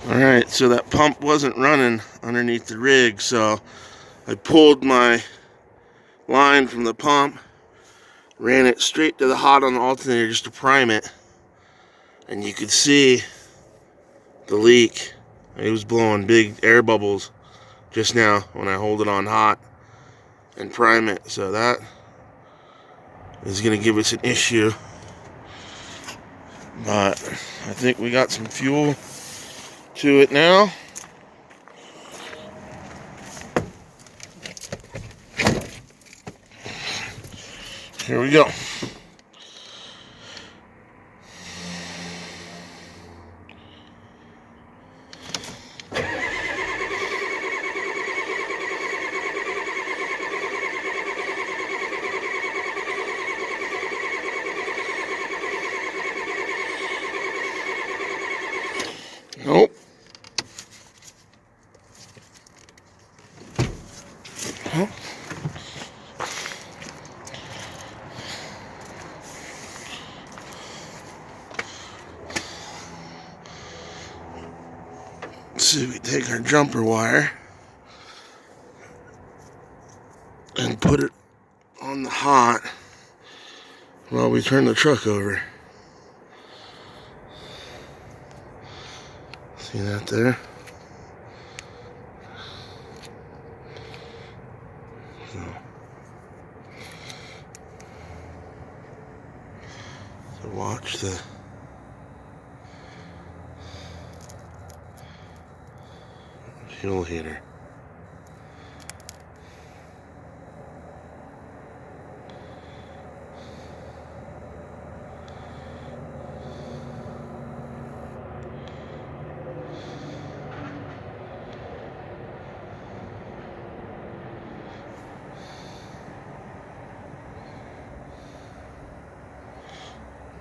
Alright, so that pump wasn't running underneath the rig, so I pulled my line from the pump, ran it straight to the hot on the alternator just to prime it, and you could see the leak. It was blowing big air bubbles just now when I hold it on hot and prime it, so that is going to give us an issue. But I think we got some fuel to it now. Here we go. Nope. Huh? So we take our jumper wire and put it on the hot while we turn the truck over. See that there? So watch the fuel heater.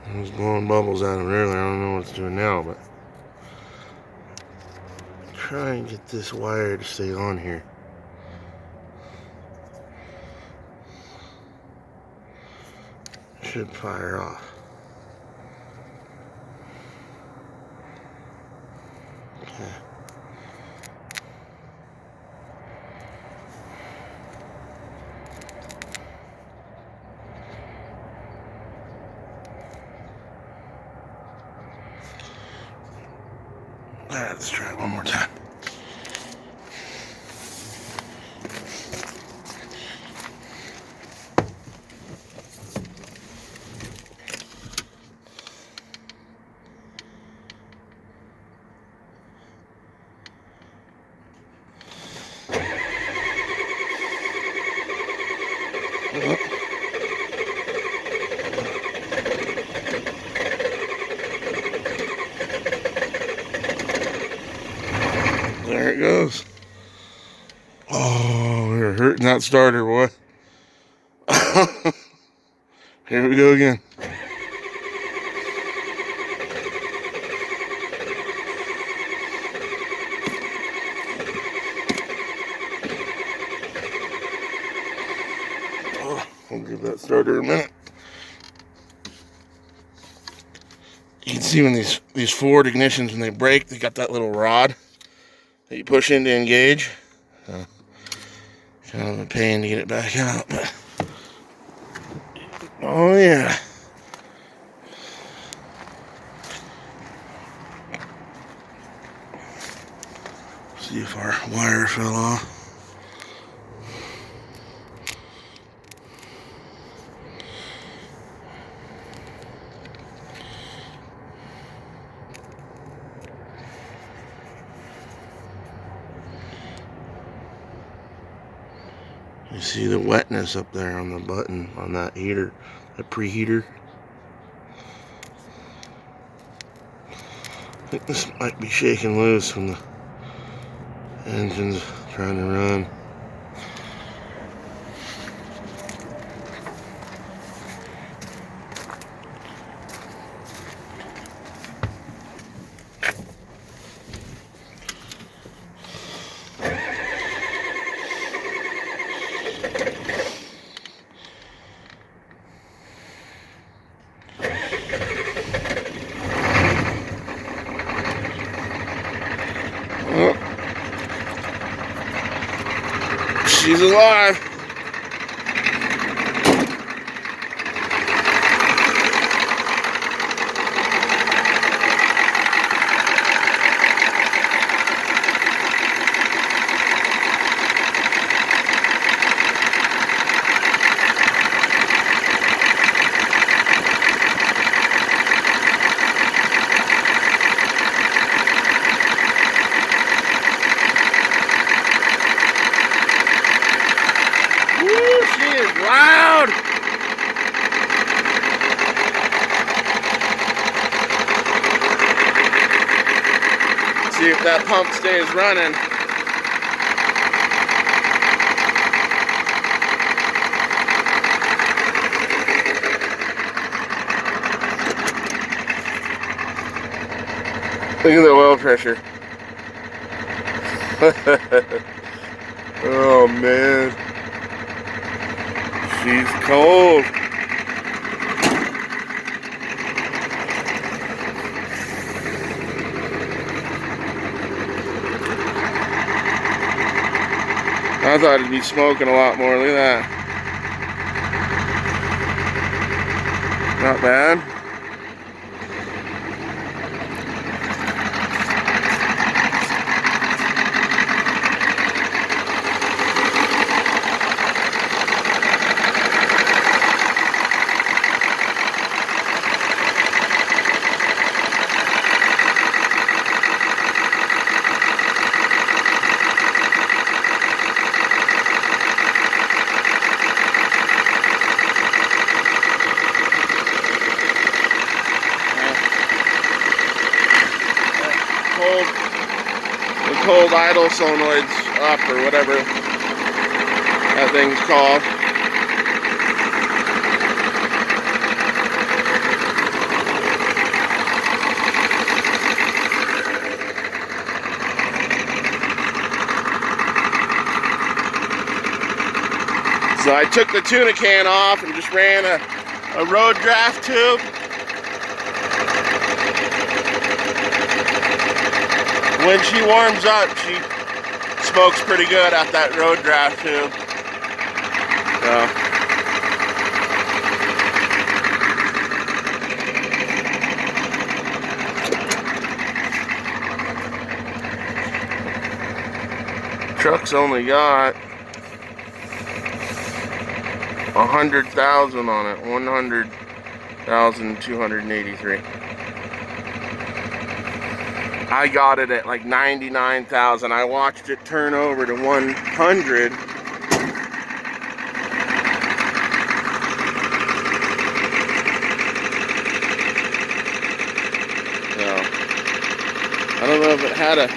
It was blowing bubbles out of it earlier. I don't know what it's doing now, but try and get this wire to stay on here. Should fire off. Okay. Alright, let's try it one more time. There it goes. Oh, we were hurting that starter, boy. Here we go again. Oh, I'll give that starter a minute. You can see when these Ford ignitions, when they break, they got that little rod that you push in to engage. Kind of a pain to get it back out, but oh yeah. See if our wire fell off. You see the wetness up there on the button on that heater, that preheater. I think this might be shaking loose when the engine's trying to run. She's alive. Loud! See if that pump stays running. Look at the oil pressure. Oh man. She's cold. I thought it'd be smoking a lot more. Look at that. Not bad. The cold idle solenoid's up, or whatever that thing's called. So I took the tuna can off and just ran a road draft tube. When she warms up, she smokes pretty good out that road draft tube. So truck's only got 100,000 on it, 100,283. I got it at like 99,000. I watched it turn over to 100. So, I don't know if it had a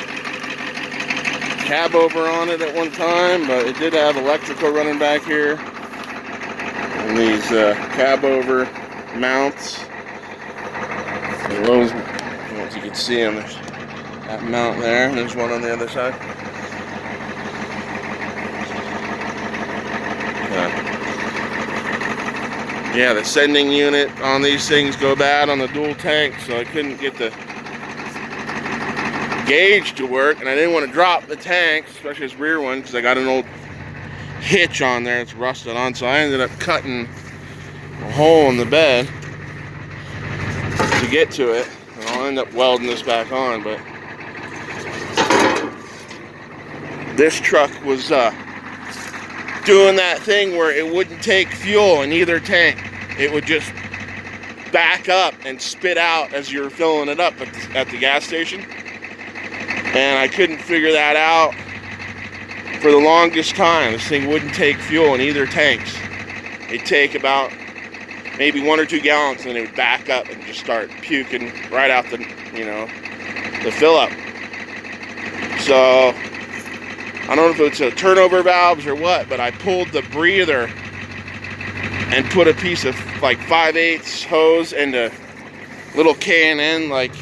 cab over on it at one time, but it did have electrical running back here. And these cab over mounts. And those, I don't know if you can see them. There's that mount there. There's one on the other side. Yeah, the sending unit on these things go bad on the dual tank, so I couldn't get the gauge to work, and I didn't want to drop the tank, especially this rear one, because I got an old hitch on there. It's rusted on, so I ended up cutting a hole in the bed to get to it. And I'll end up welding this back on, but this truck was doing that thing where it wouldn't take fuel in either tank. It would just back up and spit out as you're filling it up at the gas station. And I couldn't figure that out for the longest time. This thing wouldn't take fuel in either tanks. It'd take about maybe 1 or 2 gallons, and then it would back up and just start puking right out the fill up. So I don't know if it's a turnover valves or what, but I pulled the breather and put a piece of like 5/8 hose and a little K&N like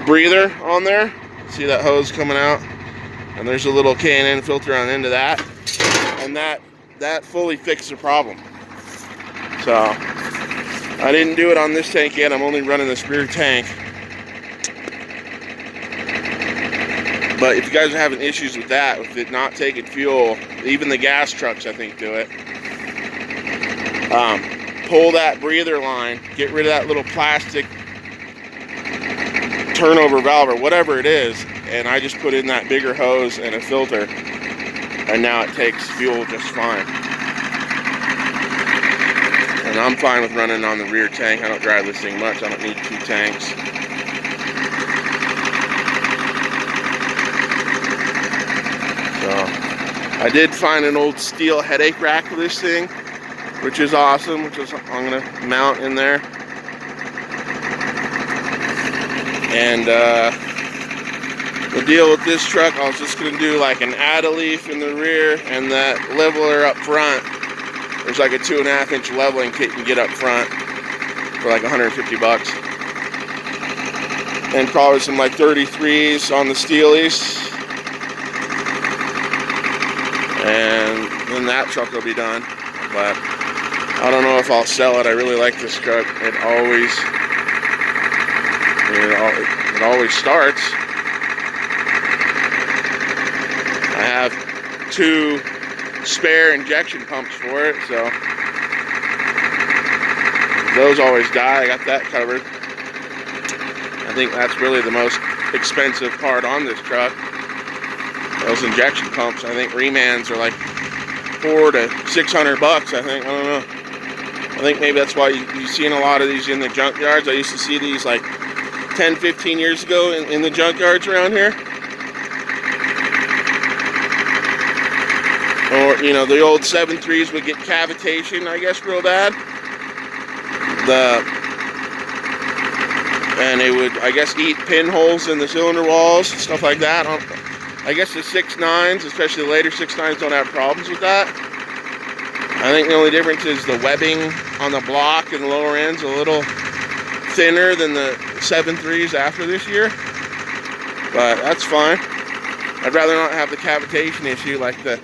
breather on there. See that hose coming out? And there's a little K&N filter on the end of that. And that fully fixed the problem. So I didn't do it on this tank yet. I'm only running this rear tank. But if you guys are having issues with that, with it not taking fuel, even the gas trucks, I think, do it. Pull that breather line, get rid of that little plastic turnover valve or whatever it is, and I just put in that bigger hose and a filter, and now it takes fuel just fine. And I'm fine with running on the rear tank. I don't drive this thing much. I don't need 2 tanks. So I did find an old steel headache rack for this thing, which is awesome, which is I'm gonna mount in there. And the deal with this truck, I was just gonna do like an add-a-leaf in the rear and that leveler up front. There's like a 2.5 inch leveling kit you can get up front for like 150 bucks. And probably some like 33s on the Steelies. And then that truck will be done. But I don't know if I'll sell it. I really like this truck. It always starts. I have 2 spare injection pumps for it, so those always die. I got that covered. I think that's really the most expensive part on this truck. Those injection pumps. I think remans are like $400 to $600 bucks. I think. I don't know. I think maybe that's why you've seen a lot of these in the junkyards. I used to see these like 10, 15 years ago in the junkyards around here. Or, you know, the old 7.3s would get cavitation, I guess, real bad. And it would, I guess, eat pinholes in the cylinder walls, stuff like that. I guess the 6.9s, especially the later 6.9s, don't have problems with that. I think the only difference is the webbing on the block and the lower end's a little thinner than the 7.3s after this year. But that's fine. I'd rather not have the cavitation issue like the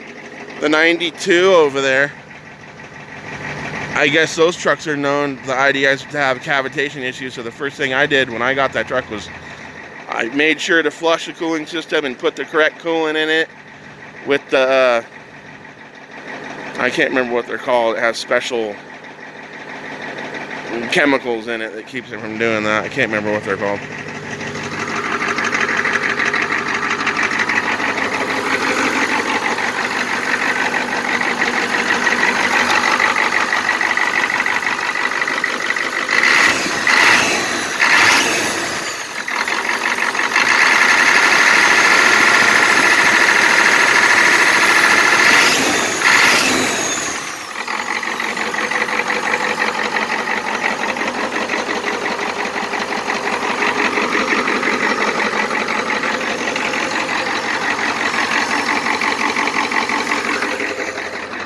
92 over there. I guess those trucks are known, the IDIs, to have cavitation issues. So the first thing I did when I got that truck was I made sure to flush the cooling system and put the correct coolant in it with the I can't remember what they're called. It has special chemicals in it that keeps it from doing that. I can't remember what they're called.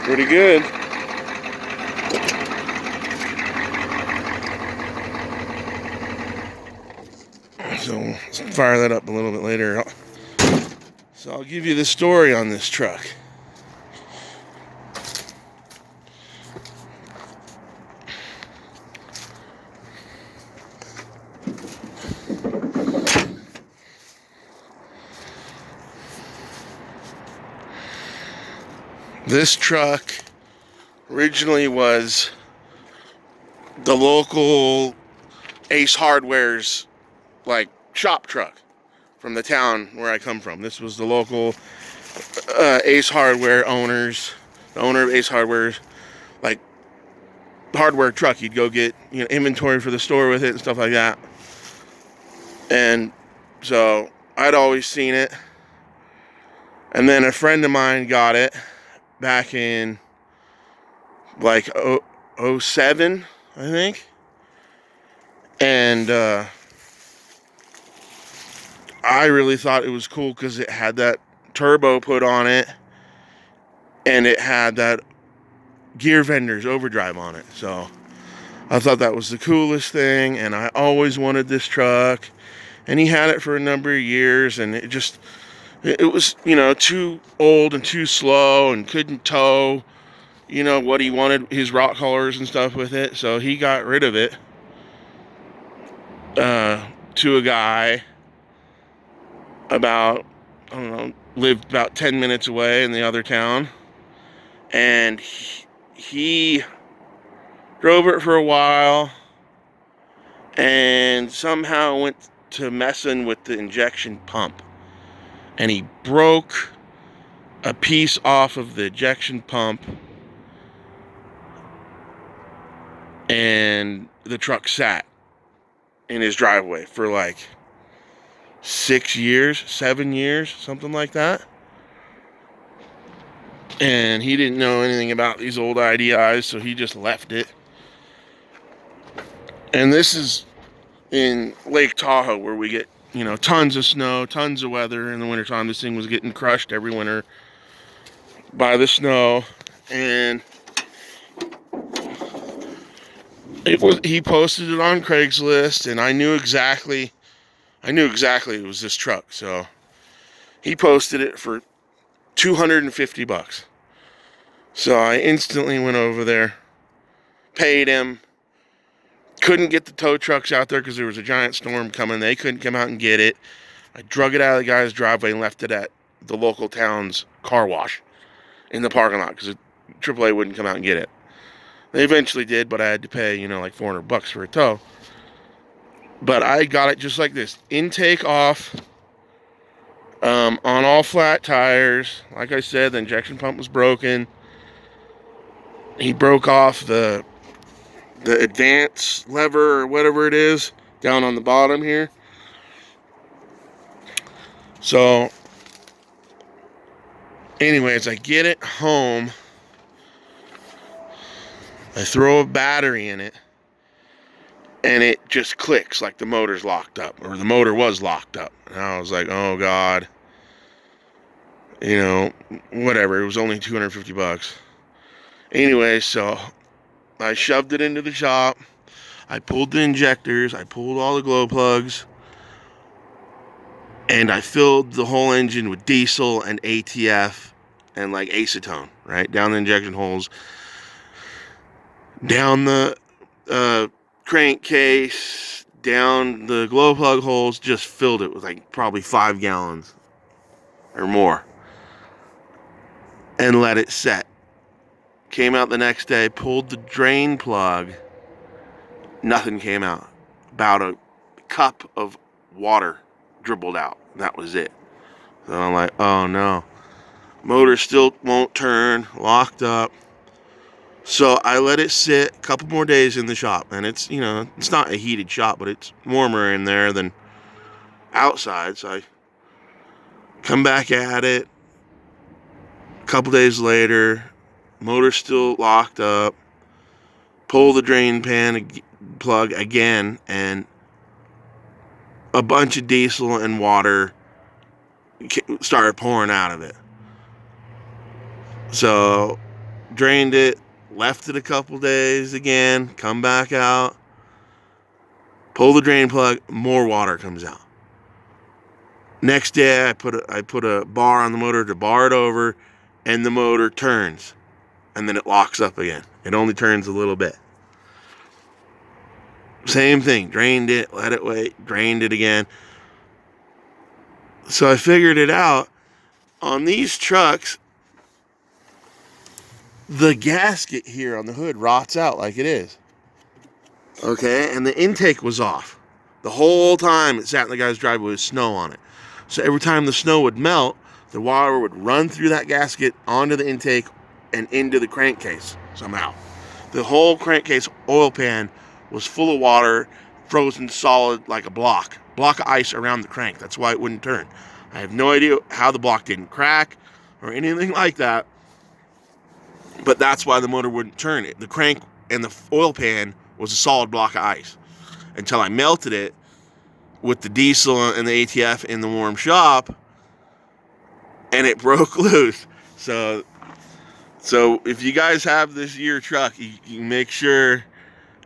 Pretty good. So let's fire that up a little bit later. So I'll give you the story on this truck. This truck originally was the local Ace Hardware's like shop truck from the town where I come from. This was the local Ace Hardware owners, the owner of Ace Hardware's like hardware truck. You'd go get, you know, inventory for the store with it and stuff like that. And so I'd always seen it. And then a friend of mine got it back in like 07, I think. And I really thought it was cool because it had that turbo put on it and it had that gear vendor's overdrive on it. So I thought that was the coolest thing, and I always wanted this truck. And he had it for a number of years, and it was, you know, too old and too slow and couldn't tow, you know, what he wanted, his rock haulers and stuff with it. So he got rid of it to a guy about, I don't know, lived about 10 minutes away in the other town. And he drove it for a while and somehow went to messing with the injection pump. And he broke a piece off of the ejection pump, and the truck sat in his driveway for like 6 years, 7 years, something like that. And he didn't know anything about these old IDIs, so he just left it. And this is in Lake Tahoe, where we get, tons of snow, tons of weather. In the wintertime, this thing was getting crushed every winter by the snow. And he posted it on Craigslist, and I knew exactly it was this truck. So he posted it for $250. So I instantly went over there, paid him. Couldn't get the tow trucks out there because there was a giant storm coming. They couldn't come out and get it. I drug it out of the guy's driveway and left it at the local town's car wash in the parking lot because AAA wouldn't come out and get it. They eventually did, but I had to pay, like $400 for a tow. But I got it just like this. Intake off, on all flat tires. Like I said, the injection pump was broken. He broke off the advance lever or whatever it is down on the bottom here. So anyways, I get it home. I throw a battery in it, and it just clicks like the motor's locked up, or the motor was locked up. And I was like, oh God, whatever. It was only $250. Anyway, so I shoved it into the shop. I pulled the injectors. I pulled all the glow plugs. And I filled the whole engine with diesel and ATF and like acetone, right? Down the injection holes. Down the crankcase. Down the glow plug holes. Just filled it with like probably 5 gallons or more. And let it set. Came out the next day, pulled the drain plug. Nothing came out. About a cup of water dribbled out. That was it. So I'm like, oh no. Motor still won't turn, locked up. So I let it sit a couple more days in the shop. And it's, it's not a heated shop, but it's warmer in there than outside. So I come back at it. A couple days later, motor's still locked up. Pull the drain pan plug again, and a bunch of diesel and water started pouring out of it. So drained it, left it a couple days again, come back out, pull the drain plug, more water comes out. Next day I put a bar on the motor to bar it over, and the motor turns, and then it locks up again. It only turns a little bit. Same thing, drained it, let it wait, drained it again. So I figured it out. On these trucks, the gasket here on the hood rots out like it is. Okay, and the intake was off. The whole time it sat in the guy's driveway with snow on it. So every time the snow would melt, the water would run through that gasket onto the intake and into the crankcase somehow. The whole crankcase oil pan was full of water, frozen solid like a block of ice around the crank. That's why it wouldn't turn. I have no idea how the block didn't crack or anything like that, but that's why the motor wouldn't turn. The crank and the oil pan was a solid block of ice until I melted it with the diesel and the ATF in the warm shop, and it broke loose. So if you guys have this year truck, you make sure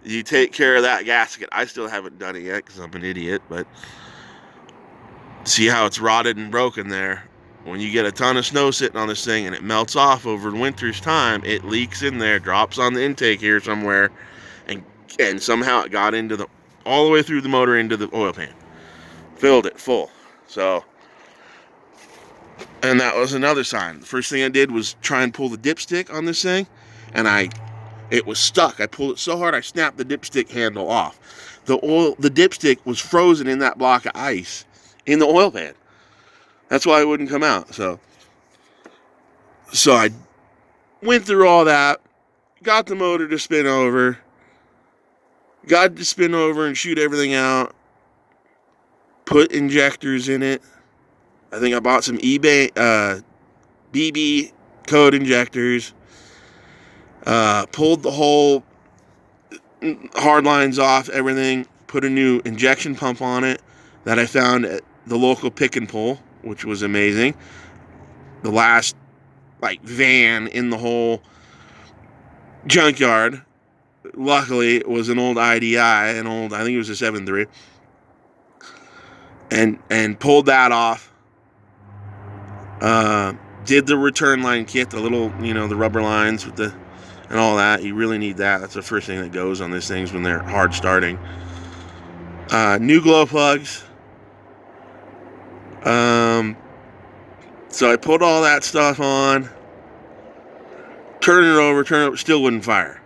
you take care of that gasket. I still haven't done it yet because I'm an idiot, but see how it's rotted and broken there. When you get a ton of snow sitting on this thing and it melts off over the winter's time, it leaks in there, drops on the intake here somewhere, and somehow it got into all the way through the motor into the oil pan. Filled it full. So And that was another sign. The first thing I did was try and pull the dipstick on this thing, and it was stuck. I pulled it so hard I snapped the dipstick handle off. The dipstick was frozen in that block of ice in the oil pan. That's why it wouldn't come out. So I went through all that, got the motor to spin over, got it to spin over and shoot everything out, put injectors in it. I think I bought some eBay BB code injectors, pulled the whole hard lines off, everything, put a new injection pump on it that I found at the local pick and pull, which was amazing. The last van in the whole junkyard, luckily, it was an old IDI, I think it was a 7.3, and pulled that off. Did the return line kit, the little, the rubber lines with and all that. You really need that. That's the first thing that goes on these things when they're hard starting. New glow plugs. So I put all that stuff on, turn it over, still wouldn't fire.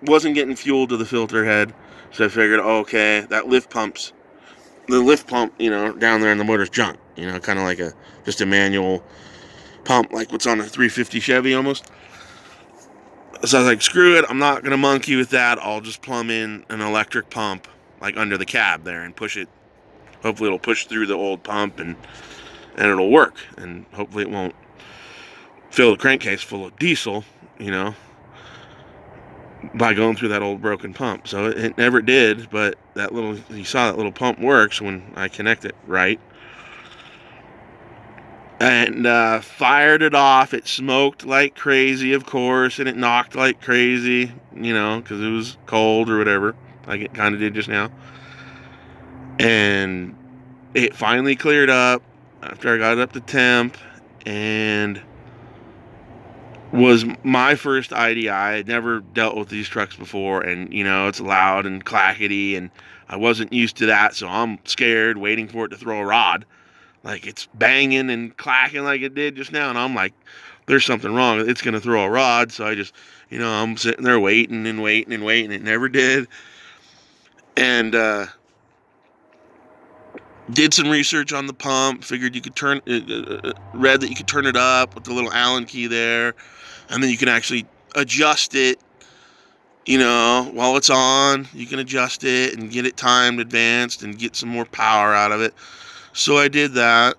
Wasn't getting fuel to the filter head, so I figured, okay, the lift pump, down there in the motor's junk, kind of like just a manual pump, like what's on a 350 Chevy almost. So I was like, screw it, I'm not going to monkey with that. I'll just plumb in an electric pump, like under the cab there, and push it. Hopefully it'll push through the old pump, and it'll work. And hopefully it won't fill the crankcase full of diesel, by going through that old broken pump. So it never did, but you saw that little pump works when I connect it right. And fired it off. It smoked like crazy, of course, and it knocked like crazy, because it was cold or whatever, like it kind of did just now. And it finally cleared up after I got it up to temp, and was my first IDI. I'd never dealt with these trucks before, and it's loud and clackety, and I wasn't used to that, so I'm scared, waiting for it to throw a rod. Like, it's banging and clacking like it did just now, and I'm like, there's something wrong. It's going to throw a rod, so I just, I'm sitting there waiting and waiting and waiting. It never did. And did some research on the pump, figured you could read that you could turn it up with the little Allen key there, and then you can actually adjust it, while it's on. You can adjust it and get it timed advanced and get some more power out of it. So I did that,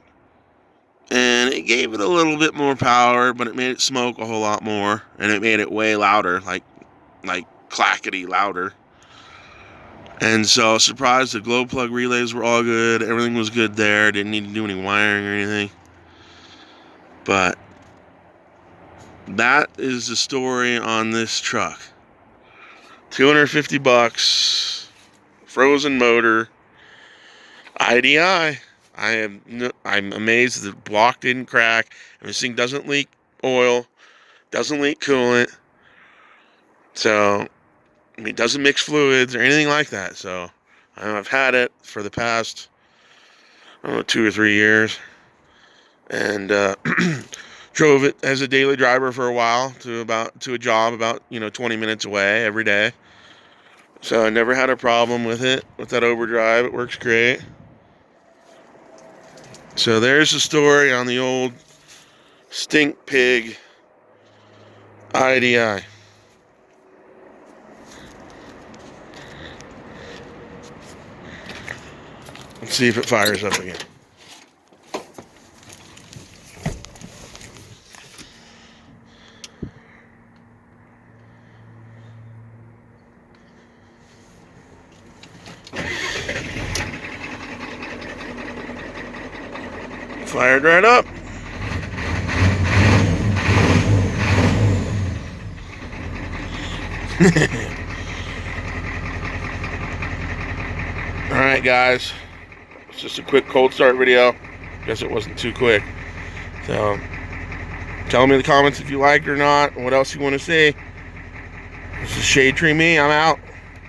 and it gave it a little bit more power, but it made it smoke a whole lot more, and it made it way louder, like clackety louder. And so, surprised, the glow plug relays were all good. Everything was good there. Didn't need to do any wiring or anything. But that is the story on this truck. $250, frozen motor, IDI. I'm amazed that the block didn't crack. And this thing doesn't leak oil, doesn't leak coolant. So, it doesn't mix fluids or anything like that. So, I've had it for the past, 2 or 3 years. And drove it as a daily driver for a while to a job about 20 minutes away every day. So I never had a problem with it, with that overdrive. It works great. So there's the story on the old Stink Pig IDI. Let's see if it fires up again. Fired right up. Alright guys, it's just a quick cold start video. Guess it wasn't too quick. So, tell me in the comments if you liked it or not, and what else you want to see. This is Shade Tree Me, I'm out.